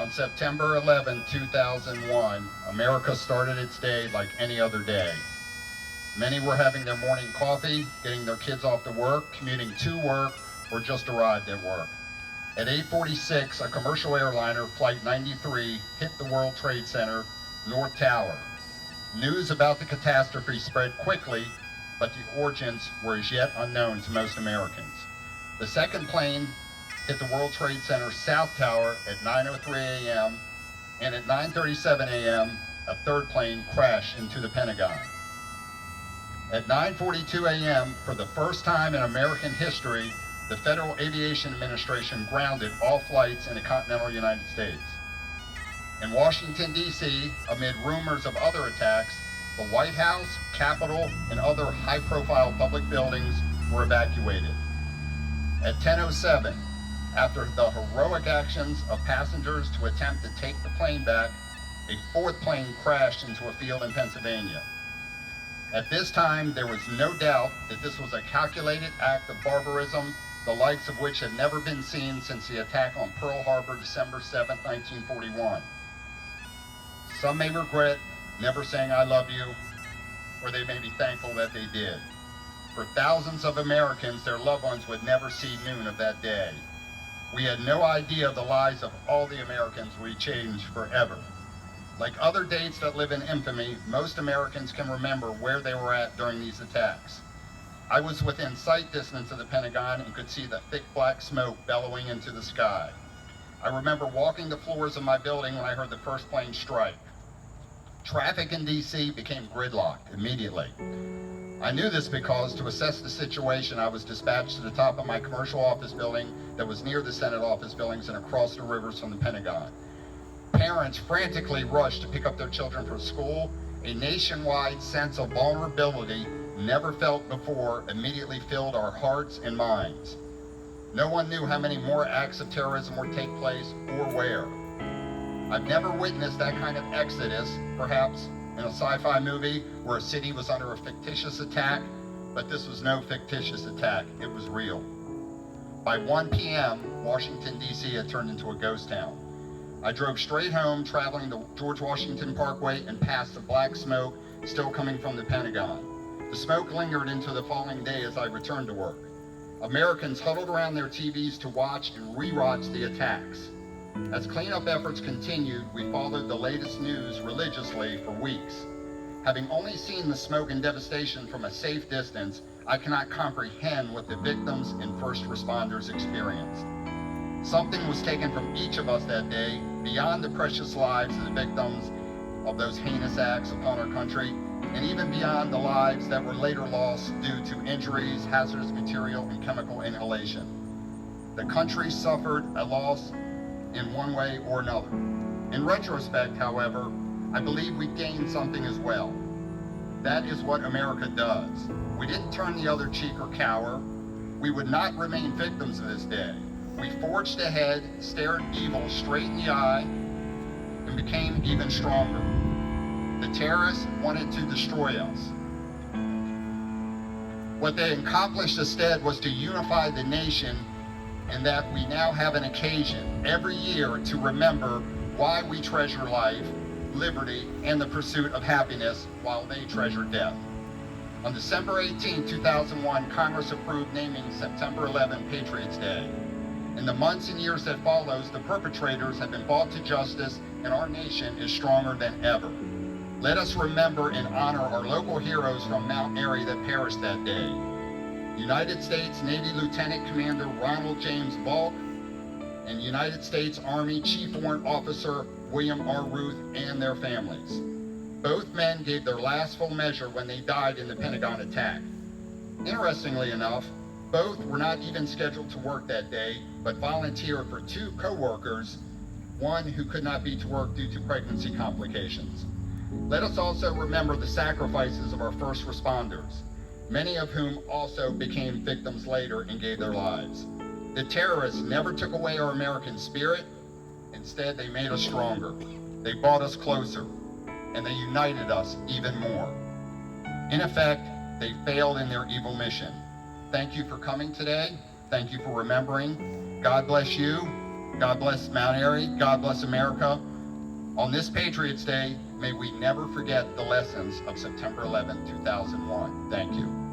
On September 11, 2001, America started its day like any other day. Many were having their morning coffee, getting their kids off to work, commuting to work, or just arrived at work. At 8:46, a commercial airliner, Flight 93, hit the World Trade Center North Tower. News about the catastrophe spread quickly, but the origins were as yet unknown to most Americans. The second plane hit the World Trade Center South Tower at 9:03 a.m., and at 9:37 a.m., a third plane crashed into the Pentagon. At 9:42 a.m., for the first time in American history, the Federal Aviation Administration grounded all flights in the continental United States. In Washington, D.C., amid rumors of other attacks, the White House, Capitol, and other high-profile public buildings were evacuated. At 10:07, after the heroic actions of passengers to attempt to take the plane back, a fourth plane crashed into a field in Pennsylvania. At this time, there was no doubt that this was a calculated act of barbarism, the likes of which had never been seen since the attack on Pearl Harbor, December 7, 1941. Some may regret never saying "I love you," or they may be thankful that they did. For thousands of Americans, their loved ones would never see noon of that day. We had no idea the lives of all the Americans would be changed forever. Like other dates that live in infamy, most Americans can remember where they were at during these attacks. I was within sight distance of the Pentagon and could see the thick black smoke bellowing into the sky. I remember walking the floors of my building when I heard the first plane strike. Traffic in D.C. became gridlocked immediately. I knew this because, to assess the situation, I was dispatched to the top of my commercial office building that was near the Senate office buildings and across the rivers from the Pentagon. Parents frantically rushed to pick up their children from school. A nationwide sense of vulnerability never felt before immediately filled our hearts and minds. No one knew how many more acts of terrorism would take place or where. I've never witnessed that kind of exodus, perhaps in a sci-fi movie where a city was under a fictitious attack, but this was no fictitious attack, it was real. By 1 p.m., Washington, D.C. had turned into a ghost town. I drove straight home, traveling the George Washington Parkway and past the black smoke still coming from the Pentagon. The smoke lingered into the following day as I returned to work. Americans huddled around their TVs to watch and re-watch the attacks. As cleanup efforts continued, we followed the latest news religiously for weeks. Having only seen the smoke and devastation from a safe distance, I cannot comprehend what the victims and first responders experienced. Something was taken from each of us that day, beyond the precious lives of the victims of those heinous acts upon our country, and even beyond the lives that were later lost due to injuries, hazardous material, and chemical inhalation. The country suffered a loss in one way or another. In retrospect, however, I believe we gained something as well. That is what America does. We didn't turn the other cheek or cower. We would not remain victims of this day. We forged ahead, stared evil straight in the eye, and became even stronger. The terrorists wanted to destroy us. What they accomplished instead was to unify the nation, and that we now have an occasion every year to remember why we treasure life, liberty, and the pursuit of happiness while they treasure death. On December 18, 2001, Congress approved naming September 11 Patriots' Day. In the months and years that follows, the perpetrators have been brought to justice, and our nation is stronger than ever. Let us remember and honor our local heroes from Mount Airy that perished that day. United States Navy Lieutenant Commander Rinald James Vauk and United States Army Chief Warrant Officer William R. Ruth and their families. Both men gave their last full measure when they died in the Pentagon attack. Interestingly enough, both were not even scheduled to work that day, but volunteered for two co-workers, one who could not be to work due to pregnancy complications. Let us also remember the sacrifices of our first responders, many of whom also became victims later and gave their lives. The terrorists never took away our American spirit. Instead, they made us stronger. They brought us closer, and they united us even more. In effect, they failed in their evil mission. Thank you for coming today. Thank you for remembering. God bless you, God bless Mount Airy. God bless America. On this Patriots Day, may we never forget the lessons of September 11, 2001. Thank you.